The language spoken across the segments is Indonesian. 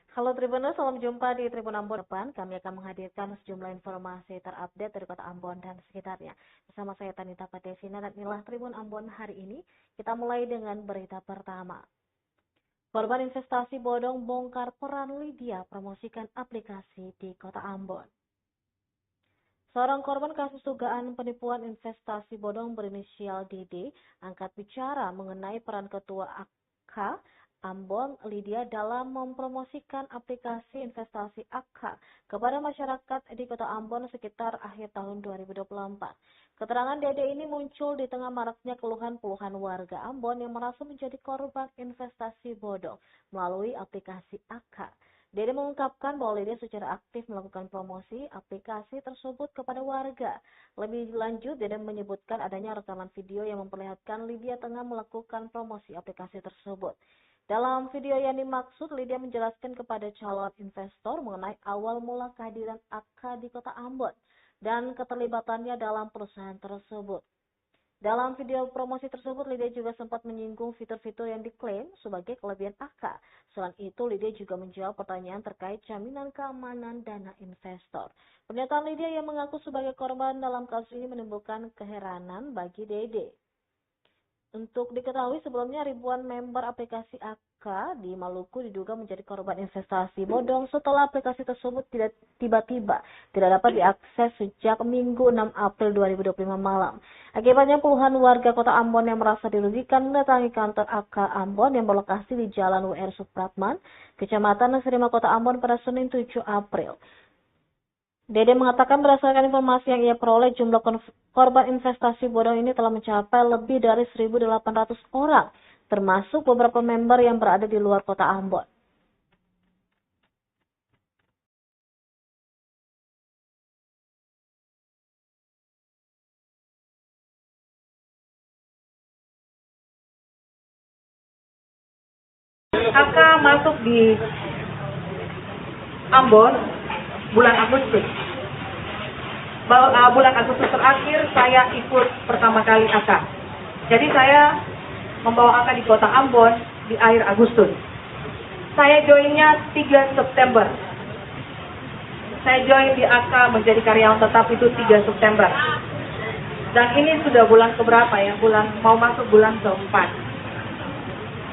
Halo Tribuners, salam jumpa di Tribun Ambon depan. Kami akan menghadirkan sejumlah informasi terupdate dari Kota Ambon dan sekitarnya. Bersama saya Tanita Padesina dan inilah Tribun Ambon hari ini. Kita mulai dengan berita pertama. Korban investasi bodong bongkar peran Lydia promosikan aplikasi di Kota Ambon. Seorang korban kasus dugaan penipuan investasi bodong berinisial DD angkat bicara mengenai peran Ketua AK Ambon Lydia dalam mempromosikan aplikasi investasi AK kepada masyarakat di Kota Ambon sekitar akhir tahun 2024. Keterangan DD ini muncul di tengah maraknya keluhan puluhan warga Ambon yang merasa menjadi korban investasi bodong melalui aplikasi AK. Dede mengungkapkan bahwa Lydia secara aktif melakukan promosi aplikasi tersebut kepada warga. Lebih lanjut, Dede menyebutkan adanya rekaman video yang memperlihatkan Lydia tengah melakukan promosi aplikasi tersebut. Dalam video yang dimaksud, Lydia menjelaskan kepada calon investor mengenai awal mula kehadiran AK di Kota Ambon dan keterlibatannya dalam perusahaan tersebut. Dalam video promosi tersebut, Lydia juga sempat menyinggung fitur-fitur yang diklaim sebagai kelebihan AK. Selain itu, Lydia juga menjawab pertanyaan terkait jaminan keamanan dana investor. Pernyataan Lydia yang mengaku sebagai korban dalam kasus ini menimbulkan keheranan bagi Dede. Untuk diketahui, sebelumnya ribuan member aplikasi AK di Maluku diduga menjadi korban investasi bodong setelah aplikasi tersebut tiba-tiba tidak dapat diakses sejak Minggu 6 April 2025 malam. Akibatnya puluhan warga Kota Ambon yang merasa dirugikan mendatangi kantor AK Ambon yang berlokasi di Jalan WR Supratman, Kecamatan Serima, Kota Ambon pada Senin 7 April. Dede mengatakan berdasarkan informasi yang ia peroleh, jumlah korban investasi bodong ini telah mencapai lebih dari 1.800 orang, termasuk beberapa member yang berada di luar Kota Ambon. Kakak masuk di Ambon bulan Agustus. Bulan Agustus terakhir saya ikut pertama kali AK. Jadi saya membawa AK di Kota Ambon di akhir Agustus. Saya joinnya 3 September. Saya join di AK menjadi karyawan tetap itu 3 September. Dan ini sudah bulan keberapa ya? Mau masuk bulan keempat.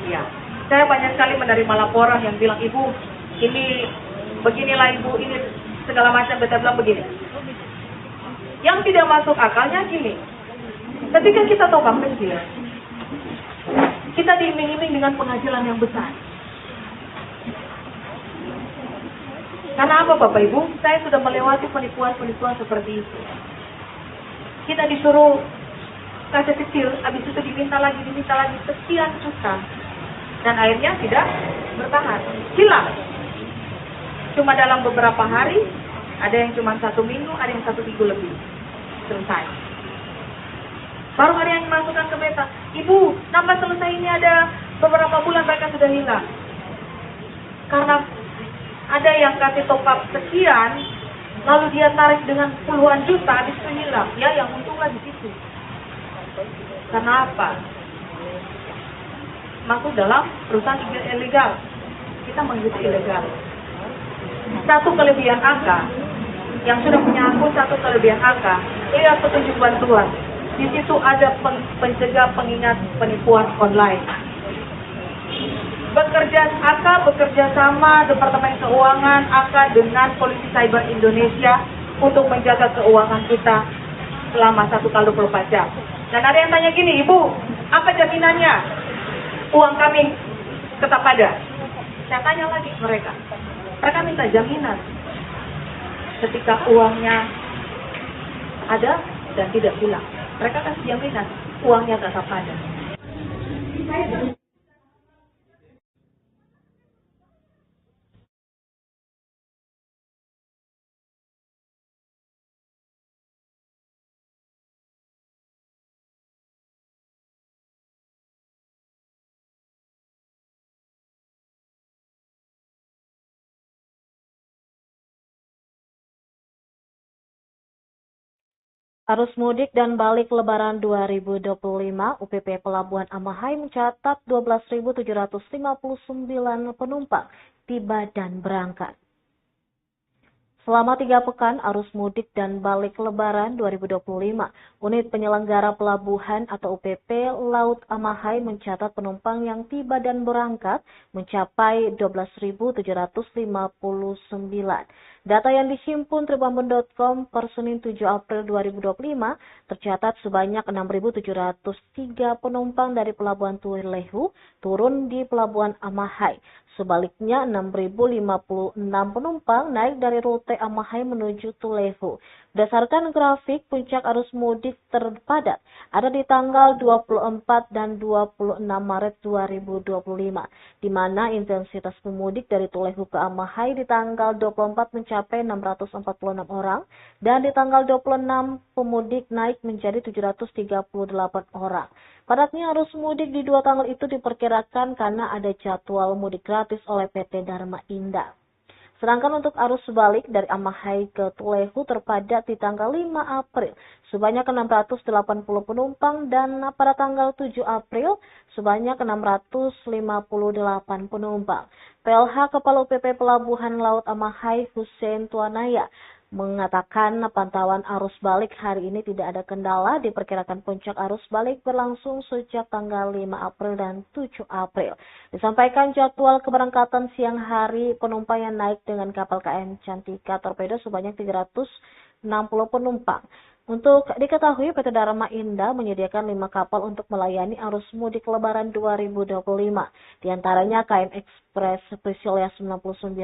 Ya. Saya banyak sekali menerima laporan yang bilang, Ibu, ini beginilah Ibu, ini segala macam, beta bilang begini. Yang tidak masuk akalnya gini, ketika kita tobat kecil, kita diiming-iming dengan penghasilan yang besar. Karena apa Bapak Ibu? Saya sudah melewati penipuan-penipuan seperti itu. Kita disuruh kasih kecil, habis itu diminta lagi, sekian juta. Dan akhirnya tidak bertahan, hilang. Cuma dalam beberapa hari, ada yang cuma 1 minggu, ada yang 1 minggu lebih, selesai. Baru ada yang masukkan ke beta, Ibu, nambah selesai ini ada beberapa bulan mereka sudah hilang. Karena ada yang kasih top up sekian, lalu dia tarik dengan puluhan juta, habis itu hilang. Ya, yang untunglah di situ. Karena apa? Masuk dalam perusahaan ilegal. Kita mengikuti ilegal. Satu kelebihan AK, yang sudah punya akun satu kelebihan AK, lihat petunjuk bantuan. Di situ ada pencegah pengingat penipuan online. AK bekerja sama Departemen Keuangan AK dengan Polisi Cyber Indonesia untuk menjaga keuangan kita selama 1x24 jam. Dan ada yang tanya gini, Ibu, apa jaminannya? Uang kami tetap ada. Saya tanya lagi mereka minta jaminan ketika uangnya ada dan tidak hilang. Mereka kasih jaminan uangnya tetap ada. Arus mudik dan balik Lebaran 2025, UPP Pelabuhan Amahai mencatat 12.759 penumpang tiba dan berangkat. Selama 3 pekan arus mudik dan balik Lebaran 2025, Unit Penyelenggara Pelabuhan atau UPP Laut Amahai mencatat penumpang yang tiba dan berangkat mencapai 12.759. Data yang dihimpun tribunambon.com per Senin 7 April 2025 tercatat sebanyak 6.703 penumpang dari Pelabuhan Tulehu turun di Pelabuhan Amahai. Sebaliknya 6.056 penumpang naik dari rute Amahai menuju Tulehu. Berdasarkan grafik, puncak arus mudik terpadat ada di tanggal 24 dan 26 Maret 2025, di mana intensitas pemudik dari Tulehu ke Amahai di tanggal 24 mencapai 646 orang, dan di tanggal 26 pemudik naik menjadi 738 orang. Padatnya arus mudik di 2 tanggal itu diperkirakan karena ada jadwal mudik gratis oleh PT Dharma Indah. Sedangkan untuk arus sebalik dari Amahai ke Tulehu terpadat di tanggal 5 April sebanyak 680 penumpang dan pada tanggal 7 April sebanyak 658 penumpang. PLH Kepala UPP Pelabuhan Laut Amahai Hussein Tuanaya mengatakan pantauan arus balik hari ini tidak ada kendala, diperkirakan puncak arus balik berlangsung sejak tanggal 5 April dan 7 April. Disampaikan jadwal keberangkatan siang hari penumpang yang naik dengan kapal KM Cantika Torpedo sebanyak 360 penumpang. Untuk diketahui, PT Dharma Indah menyediakan 5 kapal untuk melayani arus mudik Lebaran 2025. Di antaranya KM Express Priscilia 99,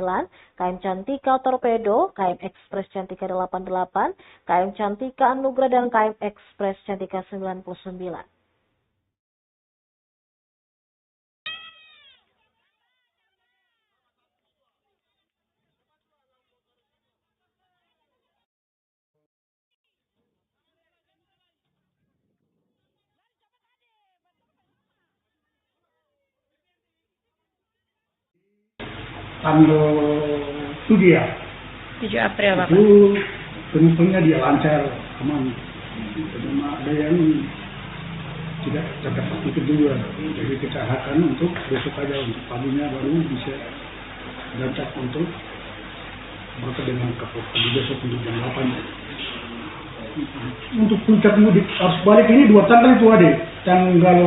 KM Cantika Torpedo, KM Express Cantika 88, KM Cantika Anugrah, dan KM Express Cantika 99. Tanggal 7 ya, 7 April Bapak. itu penumpangnya dia lancar, aman. Cuma ada yang tidak terdapat itu dulu, jadi kita harapkan untuk besok aja, untuk paginya baru bisa berangkat untuk berangkat dengan kapal pagi besok untuk jam 8. Untuk puncak mudik arus balik ini 2 tanggal itu ada, tanggal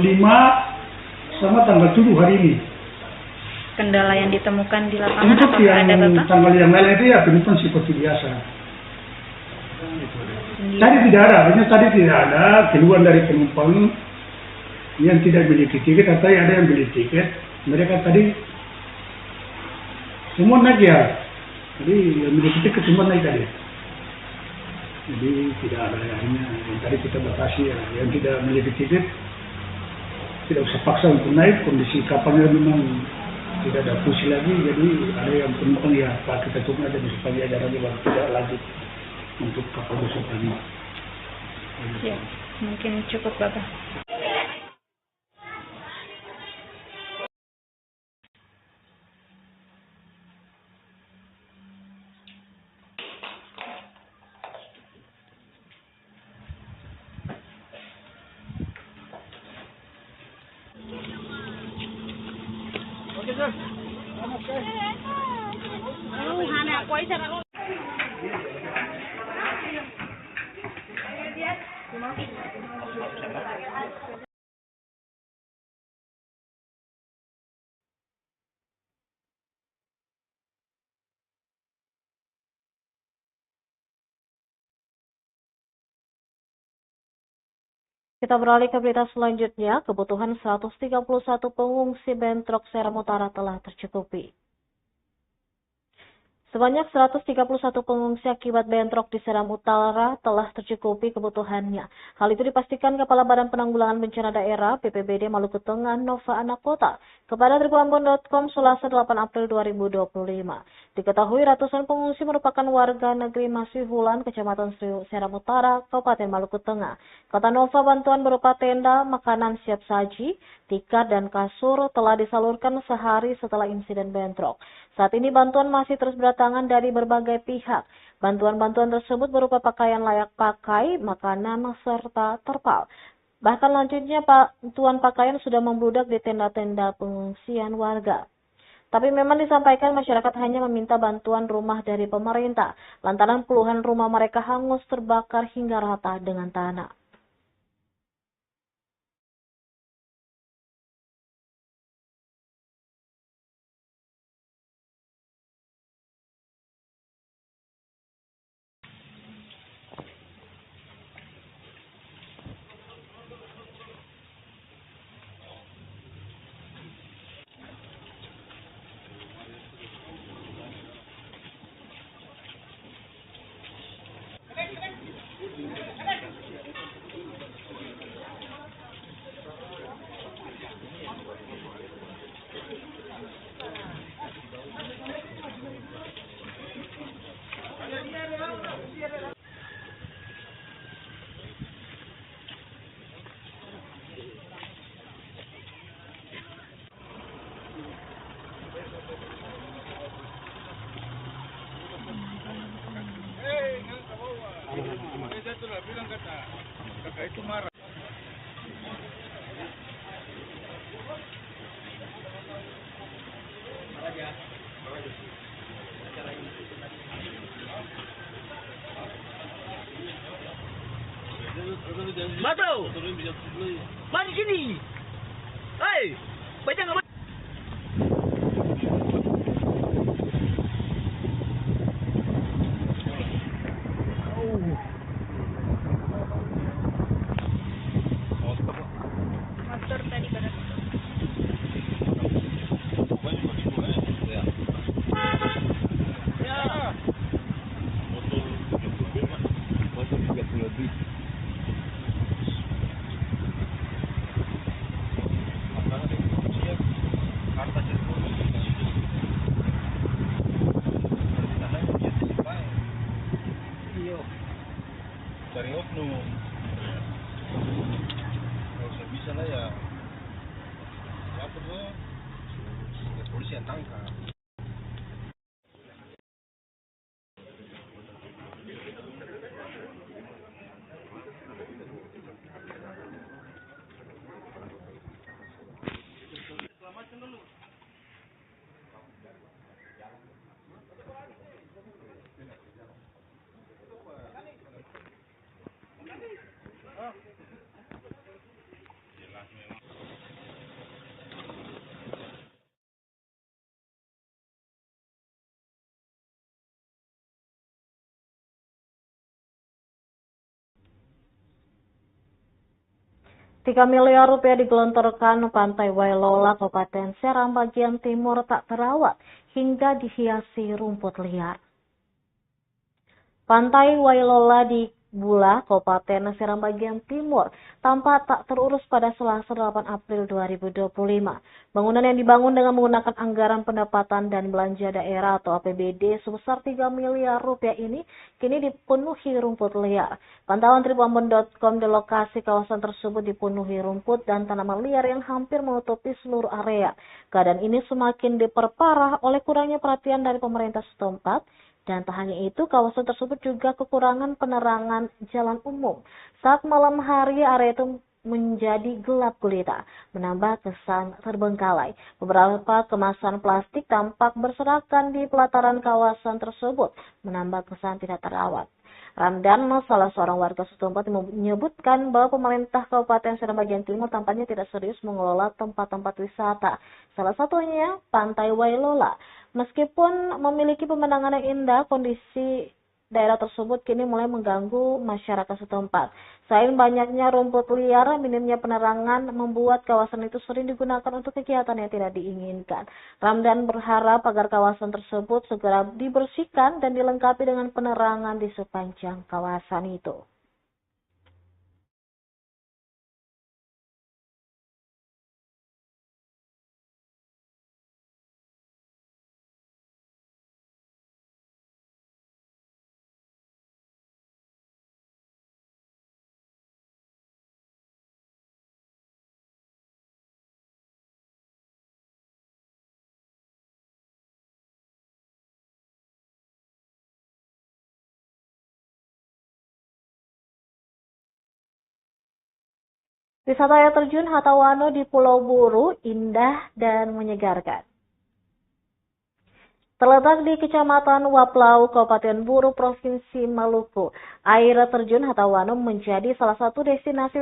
5 sama tanggal 7 hari ini. Kendala yang ditemukan di lapangan Untuk apakah ada yang Bapak? tanggal yang lain itu ya penumpang seperti biasa. Tadi tidak ada, artinya tadi tidak ada keluhan dari penumpang yang tidak memiliki tiket atau ada yang beli tiket. Mereka tadi semua naik ya. Jadi yang memiliki tiket semua naik tadi. Jadi tidak ada yang tadi kita batasi ya. Yang tidak memiliki tiket tidak usah paksa untuk naik, kondisi kapalnya memang tidak ada fungsi lagi, jadi ada yang penumpang ya Pak kita tunggu aja besok pagi aja lagi baru tidak lanjut untuk kapal besok pagi. Ya, mungkin cukup Bapak. Kita beralih ke berita selanjutnya, kebutuhan 131 pengungsi Bentrok Seram Utara telah tercukupi. Sebanyak 131 pengungsi akibat bentrok di Seram Utara telah tercukupi kebutuhannya. Hal itu dipastikan Kepala Badan Penanggulangan Bencana Daerah BPBD Maluku Tengah Nova Anakota kepada tribunambon.com Selasa 8 April 2025. Diketahui ratusan pengungsi merupakan warga negeri Masihulan, Kecamatan Seram Utara, Kabupaten Maluku Tengah. Kata Nova, bantuan berupa tenda, makanan siap saji, tikar, dan kasur telah disalurkan sehari setelah insiden bentrok. Saat ini bantuan masih terus berdatangan dari berbagai pihak. Bantuan-bantuan tersebut berupa pakaian layak pakai, makanan, serta terpal. Bahkan lanjutnya bantuan pakaian sudah membludak di tenda-tenda pengungsian warga. Tapi memang disampaikan masyarakat hanya meminta bantuan rumah dari pemerintah, lantaran puluhan rumah mereka hangus terbakar hingga rata dengan tanah. Bro, mari sini. Hei, baca nggak? Motor tadi pada dari oknum. Kalau saya bisa lah ya apa tuh ya, polisi yang tangkap. Rp3 miliar digelontorkan Pantai Wailola, Kabupaten Serang bagian timur tak terawat hingga dihiasi rumput liar. Pantai Wailola di Bula, Kabupaten Serang bagian timur, tampak tak terurus pada Selasa 8 April 2025. Bangunan yang dibangun dengan menggunakan anggaran pendapatan dan belanja daerah atau APBD sebesar Rp3 miliar ini kini dipenuhi rumput liar. Pantauan tribunambon.com di lokasi kawasan tersebut dipenuhi rumput dan tanaman liar yang hampir menutupi seluruh area. Keadaan ini semakin diperparah oleh kurangnya perhatian dari pemerintah setempat. Dan tak hanya itu, kawasan tersebut juga kekurangan penerangan jalan umum. Saat malam hari, area itu menjadi gelap gulita, menambah kesan terbengkalai. Beberapa kemasan plastik tampak berserakan di pelataran kawasan tersebut, menambah kesan tidak terawat. Ramdan, salah seorang warga setempat, menyebutkan bahwa pemerintah Kabupaten Serang bagian timur tampaknya tidak serius mengelola tempat-tempat wisata. Salah satunya Pantai Wailola. Meskipun memiliki pemandangan yang indah, kondisi daerah tersebut kini mulai mengganggu masyarakat setempat. Selain banyaknya rumput liar, minimnya penerangan membuat kawasan itu sering digunakan untuk kegiatan yang tidak diinginkan. Ramdan berharap agar kawasan tersebut segera dibersihkan dan dilengkapi dengan penerangan di sepanjang kawasan itu. Wisata air terjun Hatawano di Pulau Buru indah dan menyegarkan. Terletak di Kecamatan Waplau, Kabupaten Buru, Provinsi Maluku, air terjun Hatawano menjadi salah satu destinasi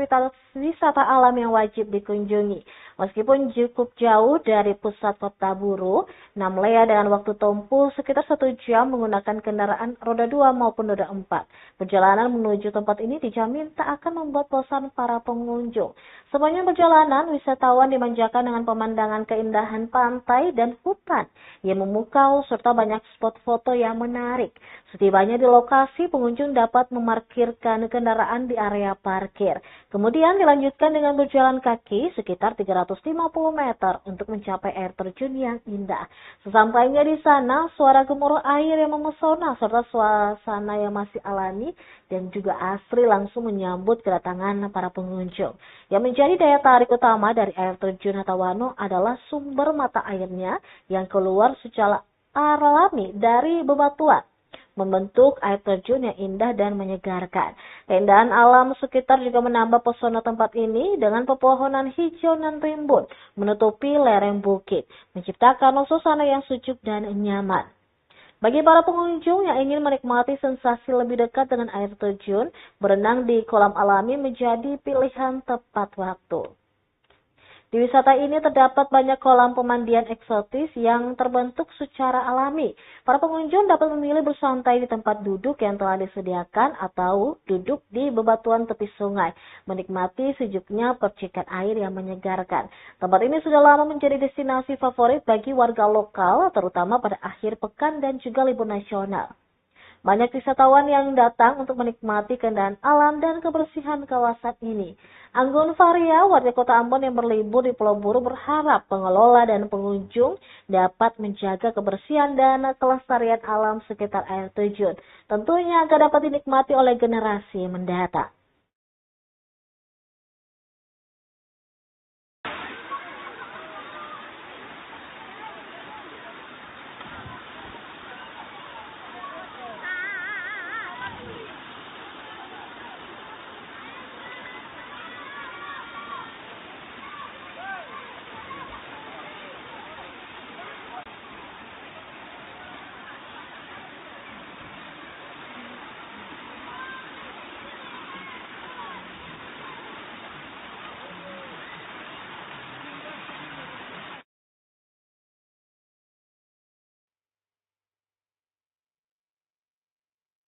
wisata alam yang wajib dikunjungi. Meskipun cukup jauh dari pusat kota Buru, Namlea dengan waktu tempuh sekitar 1 jam menggunakan kendaraan roda 2 maupun roda 4. Perjalanan menuju tempat ini dijamin tak akan membuat bosan para pengunjung. Sepanjang perjalanan, wisatawan dimanjakan dengan pemandangan keindahan pantai dan hutan yang memukau serta banyak spot foto yang menarik. Setibanya di lokasi, pengunjung dapat memarkirkan kendaraan di area parkir. Kemudian dilanjutkan dengan berjalan kaki sekitar 350 meter untuk mencapai air terjun yang indah. Sesampainya di sana, suara gemuruh air yang memesona serta suasana yang masih alami dan juga asri langsung menyambut kedatangan para pengunjung. Yang menjadi daya tarik utama dari air terjun Hatawano adalah sumber mata airnya yang keluar secara alami dari bebatuan, membentuk air terjun yang indah dan menyegarkan. Keindahan alam sekitar juga menambah pesona tempat ini dengan pepohonan hijau dan rimbun menutupi lereng bukit, menciptakan suasana yang sejuk dan nyaman. Bagi para pengunjung yang ingin menikmati sensasi lebih dekat dengan air terjun, berenang di kolam alami menjadi pilihan tepat waktu. Di wisata ini terdapat banyak kolam pemandian eksotis yang terbentuk secara alami. Para pengunjung dapat memilih bersantai di tempat duduk yang telah disediakan atau duduk di bebatuan tepi sungai, menikmati sejuknya percikan air yang menyegarkan. Tempat ini sudah lama menjadi destinasi favorit bagi warga lokal, terutama pada akhir pekan dan juga libur nasional. Banyak wisatawan yang datang untuk menikmati keindahan alam dan kebersihan kawasan ini. Anggun Faria, warga kota Ambon yang berlibur di Pulau Buru, berharap pengelola dan pengunjung dapat menjaga kebersihan dan kelestarian alam sekitar air terjun. Tentunya agar dapat dinikmati oleh generasi mendatang.